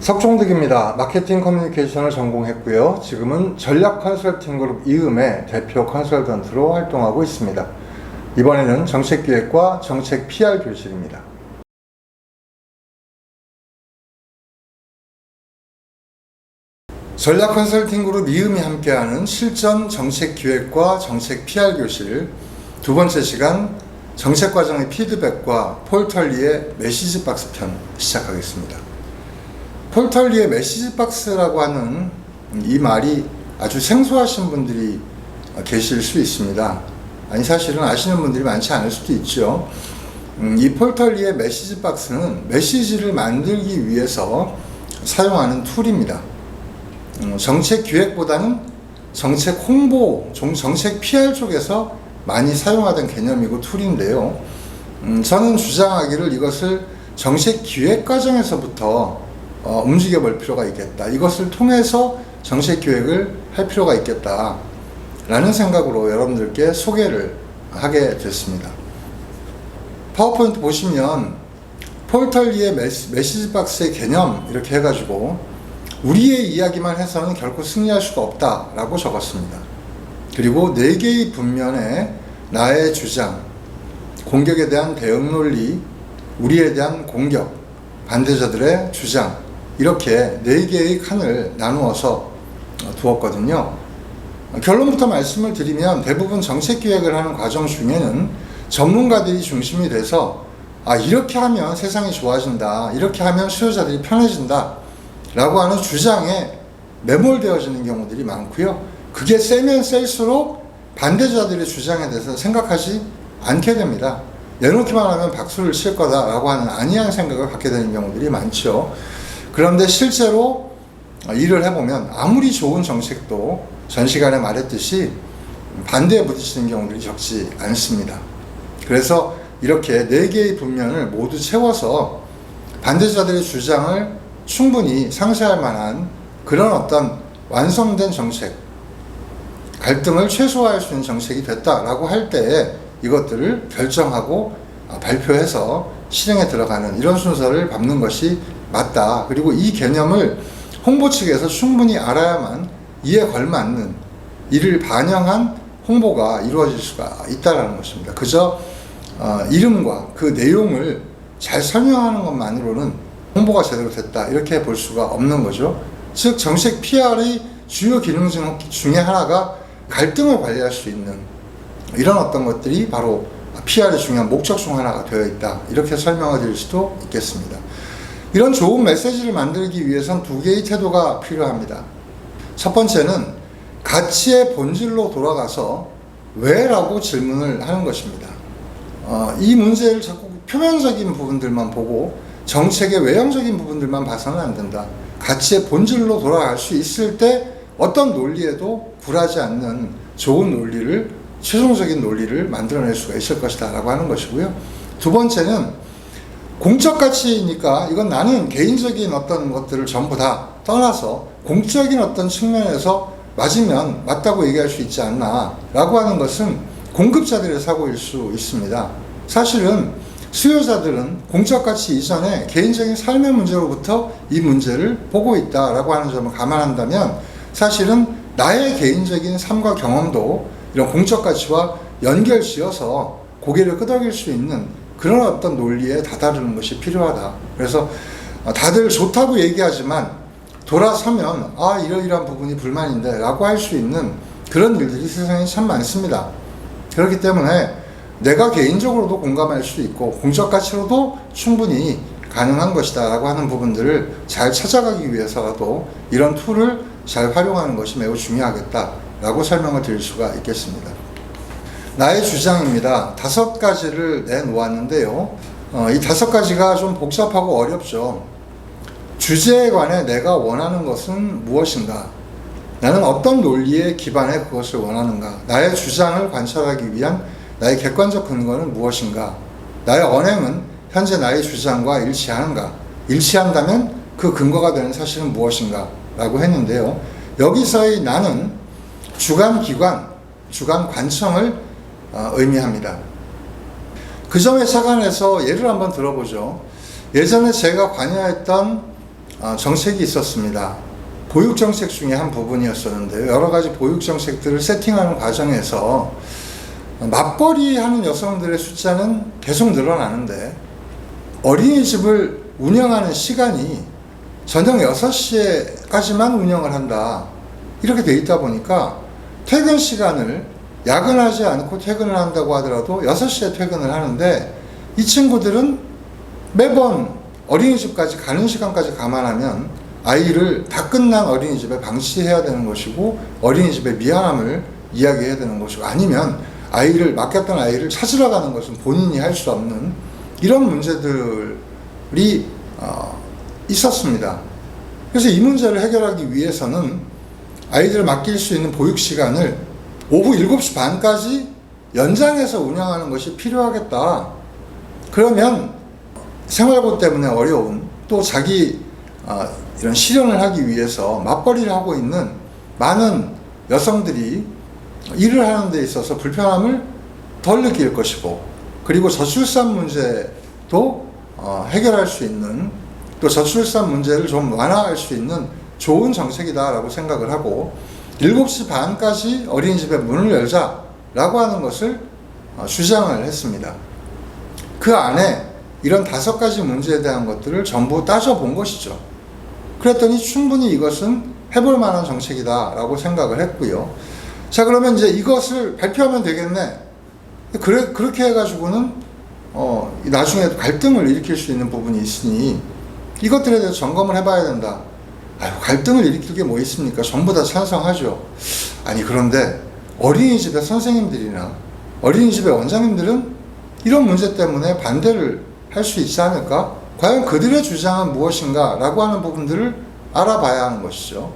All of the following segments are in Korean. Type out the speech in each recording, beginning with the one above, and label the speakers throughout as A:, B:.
A: 석종득입니다. 마케팅 커뮤니케이션을 전공했고요. 지금은 전략 컨설팅 그룹 이음의 대표 컨설턴트로 활동하고 있습니다. 이번에는 정책기획과 정책 PR 교실입니다. 전략 컨설팅 그룹 이음이 함께하는 실전 정책기획과 정책 PR 교실 두 번째 시간 정책과정의 피드백과 폴털리의 메시지 박스 편 시작하겠습니다. 폴털리의 메시지 박스라고 하는 이 말이 아주 생소하신 분들이 계실 수 있습니다. 아니 사실은 아시는 분들이 많지 않을 수도 있죠. 이 폴털리의 메시지 박스는 메시지를 만들기 위해서 사용하는 툴입니다. 정책 기획보다는 정책 홍보, 정책 PR 쪽에서 많이 사용하던 개념이고 툴인데요. 저는 주장하기를 이것을 정책 기획 과정에서부터 움직여 볼 필요가 있겠다. 이것을 통해서 정책 기획을 할 필요가 있겠다. 라는 생각으로 여러분들께 소개를 하게 됐습니다. 파워포인트 보시면 폴털리의 메시지 박스의 개념 이렇게 해가지고 우리의 이야기만 해서는 결코 승리할 수가 없다라고 적었습니다. 그리고 4개의 분면에 나의 주장, 공격에 대한 대응 논리, 우리에 대한 공격, 반대자들의 주장 이렇게 4개의 칸을 나누어서 두었거든요. 결론부터 말씀을 드리면 대부분 정책기획을 하는 과정 중에는 전문가들이 중심이 돼서 이렇게 하면 세상이 좋아진다, 이렇게 하면 수요자들이 편해진다 라고 하는 주장에 매몰되어지는 경우들이 많고요. 그게 세면 셀수록 반대자들의 주장에 대해서 생각하지 않게 됩니다. 내놓기만 하면 박수를 칠 거다라고 하는 안이한 생각을 갖게 되는 경우들이 많죠. 그런데 실제로 일을 해보면 아무리 좋은 정책도 전 시간에 말했듯이 반대에 부딪히는 경우들이 적지 않습니다. 그래서 이렇게 4개의 분면을 모두 채워서 반대자들의 주장을 충분히 상쇄할 만한 그런 어떤 완성된 정책, 갈등을 최소화할 수 있는 정책이 됐다라고 할 때에 이것들을 결정하고 발표해서 실행에 들어가는 이런 순서를 밟는 것이 맞다. 그리고 이 개념을 홍보 측에서 충분히 알아야만 이에 걸맞는 이를 반영한 홍보가 이루어질 수가 있다는 것입니다. 그저 이름과 그 내용을 잘 설명하는 것만으로는 홍보가 제대로 됐다 이렇게 볼 수가 없는 거죠. 즉 정책 PR의 주요 기능 중에 하나가 갈등을 관리할 수 있는 이런 어떤 것들이 바로 PR의 중요한 목적 중 하나가 되어 있다 이렇게 설명을 드릴 수도 있겠습니다. 이런 좋은 메시지를 만들기 위해선 2개의 태도가 필요합니다. 첫 번째는 가치의 본질로 돌아가서 왜? 라고 질문을 하는 것입니다. 이 문제를 자꾸 표면적인 부분들만 보고 정책의 외형적인 부분들만 봐서는 안 된다. 가치의 본질로 돌아갈 수 있을 때 어떤 논리에도 굴하지 않는 좋은 논리를, 최종적인 논리를 만들어낼 수가 있을 것이다 라고 하는 것이고요. 두 번째는 공적 가치니까 이건 나는 개인적인 어떤 것들을 전부 다 떠나서 공적인 어떤 측면에서 맞으면 맞다고 얘기할 수 있지 않나 라고 하는 것은 공급자들의 사고일 수 있습니다. 사실은 수요자들은 공적 가치 이전에 개인적인 삶의 문제로부터 이 문제를 보고 있다라고 하는 점을 감안한다면 사실은 나의 개인적인 삶과 경험도 이런 공적 가치와 연결지어서 고개를 끄덕일 수 있는 그런 어떤 논리에 다다르는 것이 필요하다. 그래서 다들 좋다고 얘기하지만 돌아서면 이러이러한 부분이 불만인데 라고 할 수 있는 그런 일들이 세상에 참 많습니다. 그렇기 때문에 내가 개인적으로도 공감할 수 있고 공적 가치로도 충분히 가능한 것이다 라고 하는 부분들을 잘 찾아가기 위해서라도 이런 툴을 잘 활용하는 것이 매우 중요하겠다 라고 설명을 드릴 수가 있겠습니다. 나의 주장입니다. 5가지를 내놓았는데요. 이 5가지가 좀 복잡하고 어렵죠. 주제에 관해 내가 원하는 것은 무엇인가? 나는 어떤 논리에 기반해 그것을 원하는가? 나의 주장을 관철하기 위한 나의 객관적 근거는 무엇인가? 나의 언행은 현재 나의 주장과 일치하는가? 일치한다면 그 근거가 되는 사실은 무엇인가? 라고 했는데요. 여기서의 나는 주관 기관, 주관 관청을 의미합니다. 그 점에 착안해서 예를 한번 들어보죠. 예전에 제가 관여했던 정책이 있었습니다. 보육정책 중에 한 부분이었었는데요. 여러 가지 보육정책들을 세팅하는 과정에서 맞벌이 하는 여성들의 숫자는 계속 늘어나는데 어린이집을 운영하는 시간이 저녁 6시에까지만 운영을 한다. 이렇게 돼 있다 보니까 퇴근 시간을 야근하지 않고 퇴근을 한다고 하더라도 6시에 퇴근을 하는데 이 친구들은 매번 어린이집까지 가는 시간까지 감안하면 아이를 다 끝난 어린이집에 방치해야 되는 것이고 어린이집에 미안함을 이야기해야 되는 것이고 아니면 맡겼던 아이를 찾으러 가는 것은 본인이 할 수 없는 이런 문제들이 있었습니다. 그래서 이 문제를 해결하기 위해서는 아이들을 맡길 수 있는 보육 시간을 오후 7시 반까지 연장해서 운영하는 것이 필요하겠다. 그러면 생활고 때문에 어려운 또 자기 이런 실현을 하기 위해서 맞벌이를 하고 있는 많은 여성들이 일을 하는 데 있어서 불편함을 덜 느낄 것이고 그리고 저출산 문제도 해결할 수 있는 또 저출산 문제를 좀 완화할 수 있는 좋은 정책이다라고 생각을 하고 7시 반까지 어린이집에 문을 열자라고 하는 것을 주장을 했습니다. 그 안에 이런 5가지 문제에 대한 것들을 전부 따져본 것이죠. 그랬더니 충분히 이것은 해볼 만한 정책이다라고 생각을 했고요. 자, 그러면 이제 이것을 발표하면 되겠네. 그렇게 해가지고는 나중에 갈등을 일으킬 수 있는 부분이 있으니 이것들에 대해서 점검을 해봐야 된다. 갈등을 일으킬 게 뭐 있습니까? 전부 다 찬성하죠. 아니, 그런데 어린이집의 선생님들이나 어린이집의 원장님들은 이런 문제 때문에 반대를 할 수 있지 않을까? 과연 그들의 주장은 무엇인가? 라고 하는 부분들을 알아봐야 하는 것이죠.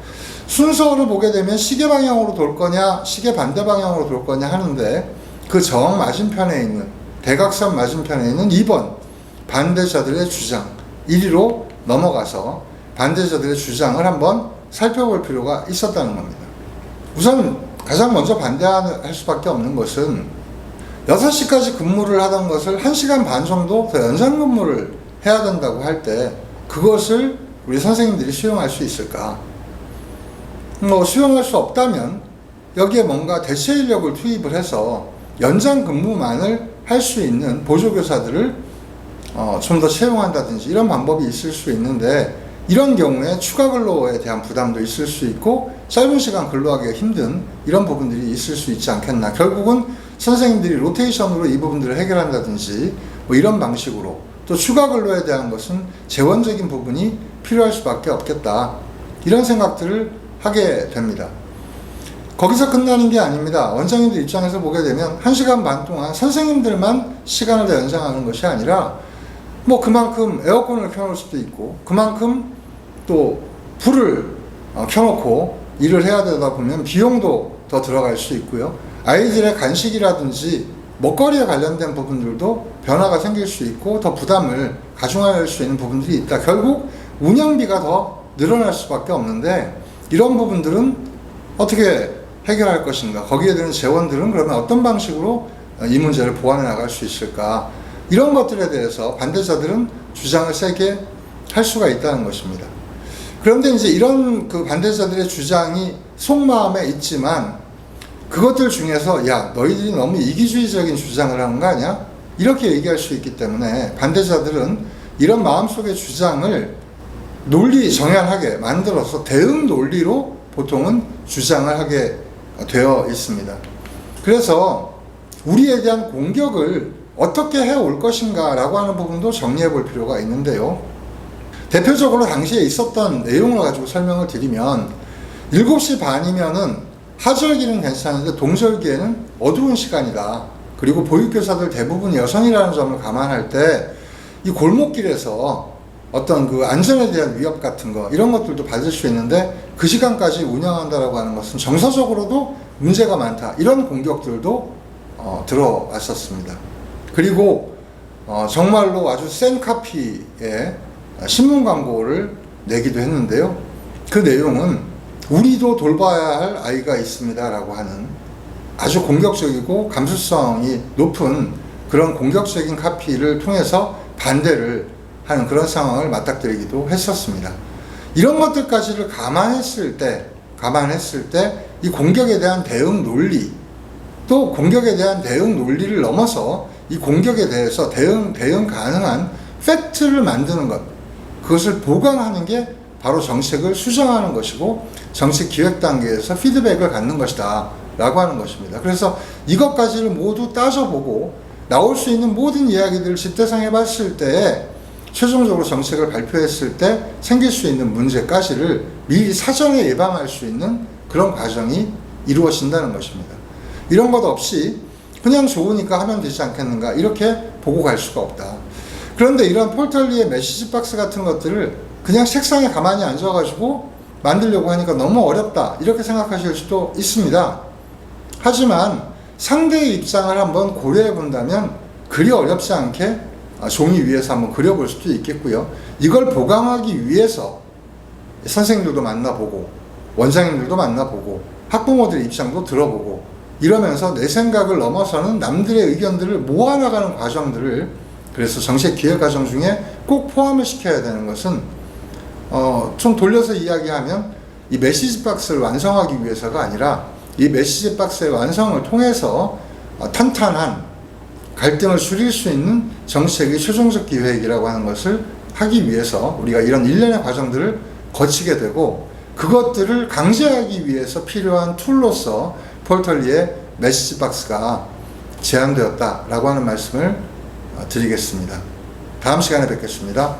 A: 순서를 보게 되면 시계 방향으로 돌 거냐, 시계 반대 방향으로 돌 거냐 하는데 그 정 맞은편에 있는, 대각선 맞은편에 있는 2번 반대자들의 주장 1위로 넘어가서 반대자들의 주장을 한번 살펴볼 필요가 있었다는 겁니다. 우선 가장 먼저 반대할 수밖에 없는 것은 6시까지 근무를 하던 것을 1시간 반 정도 더 연장 근무를 해야 된다고 할 때 그것을 우리 선생님들이 수용할 수 있을까? 수용할 수 없다면 여기에 뭔가 대체 인력을 투입을 해서 연장 근무만을 할 수 있는 보조교사들을 좀 더 채용한다든지 이런 방법이 있을 수 있는데 이런 경우에 추가 근로에 대한 부담도 있을 수 있고 짧은 시간 근로하기가 힘든 이런 부분들이 있을 수 있지 않겠나. 결국은 선생님들이 로테이션으로 이 부분들을 해결한다든지 이런 방식으로 또 추가 근로에 대한 것은 재원적인 부분이 필요할 수밖에 없겠다. 이런 생각들을 하게 됩니다. 거기서 끝나는 게 아닙니다. 원장님들 입장에서 보게 되면 1시간 반 동안 선생님들만 시간을 더 연장하는 것이 아니라 그만큼 에어컨을 켜놓을 수도 있고 그만큼 또 불을 켜놓고 일을 해야 되다 보면 비용도 더 들어갈 수 있고요. 아이들의 간식이라든지 먹거리에 관련된 부분들도 변화가 생길 수 있고 더 부담을 가중할 수 있는 부분들이 있다. 결국 운영비가 더 늘어날 수밖에 없는데 이런 부분들은 어떻게 해결할 것인가? 거기에 드는 재원들은 그러면 어떤 방식으로 이 문제를 보완해 나갈 수 있을까? 이런 것들에 대해서 반대자들은 주장을 세게 할 수가 있다는 것입니다. 그런데 이제 이런 그 반대자들의 주장이 속마음에 있지만 그것들 중에서 야, 너희들이 너무 이기주의적인 주장을 하는 거 아니야? 이렇게 얘기할 수 있기 때문에 반대자들은 이런 마음속의 주장을 논리 정연하게 만들어서 대응 논리로 보통은 주장을 하게 되어 있습니다. 그래서 우리에 대한 공격을 어떻게 해올 것인가 라고 하는 부분도 정리해 볼 필요가 있는데요. 대표적으로 당시에 있었던 내용을 가지고 설명을 드리면 7시 반이면은 하절기는 괜찮은데 동절기에는 어두운 시간이다. 그리고 보육교사들 대부분 여성이라는 점을 감안할 때 이 골목길에서 어떤 그 안전에 대한 위협 같은 거 이런 것들도 받을 수 있는데 그 시간까지 운영한다라고 하는 것은 정서적으로도 문제가 많다. 이런 공격들도 들어왔었습니다. 그리고 정말로 아주 센 카피의 신문 광고를 내기도 했는데요. 그 내용은 우리도 돌봐야 할 아이가 있습니다 라고 하는 아주 공격적이고 감수성이 높은 그런 공격적인 카피를 통해서 반대를 하는 그런 상황을 맞닥뜨리기도 했었습니다. 이런 것들까지를 감안했을 때 이 공격에 대한 대응 논리, 또 공격에 대한 대응 논리를 넘어서 이 공격에 대해서 대응 가능한 팩트를 만드는 것, 그것을 보강하는 게 바로 정책을 수정하는 것이고 정책 기획 단계에서 피드백을 갖는 것이다 라고 하는 것입니다. 그래서 이것까지를 모두 따져보고 나올 수 있는 모든 이야기들을 집대성해 봤을 때 최종적으로 정책을 발표했을 때 생길 수 있는 문제까지를 미리 사전에 예방할 수 있는 그런 과정이 이루어진다는 것입니다. 이런 것 없이 그냥 좋으니까 하면 되지 않겠는가 이렇게 보고 갈 수가 없다. 그런데 이런 폴털리의 메시지 박스 같은 것들을 그냥 책상에 가만히 앉아가지고 만들려고 하니까 너무 어렵다 이렇게 생각하실 수도 있습니다. 하지만 상대의 입장을 한번 고려해 본다면 그리 어렵지 않게 종이 위에서 한번 그려볼 수도 있겠고요. 이걸 보강하기 위해서 선생님들도 만나보고 원장님들도 만나보고 학부모들의 입장도 들어보고 이러면서 내 생각을 넘어서는 남들의 의견들을 모아나가는 과정들을, 그래서 정책 기획 과정 중에 꼭 포함을 시켜야 되는 것은 좀 돌려서 이야기하면 이 메시지 박스를 완성하기 위해서가 아니라 이 메시지 박스의 완성을 통해서 탄탄한 갈등을 줄일 수 있는 정책의 최종적 기획이라고 하는 것을 하기 위해서 우리가 이런 일련의 과정들을 거치게 되고, 그것들을 강제하기 위해서 필요한 툴로서 폴털리의 메시지 박스가 제안되었다라고 하는 말씀을 드리겠습니다. 다음 시간에 뵙겠습니다.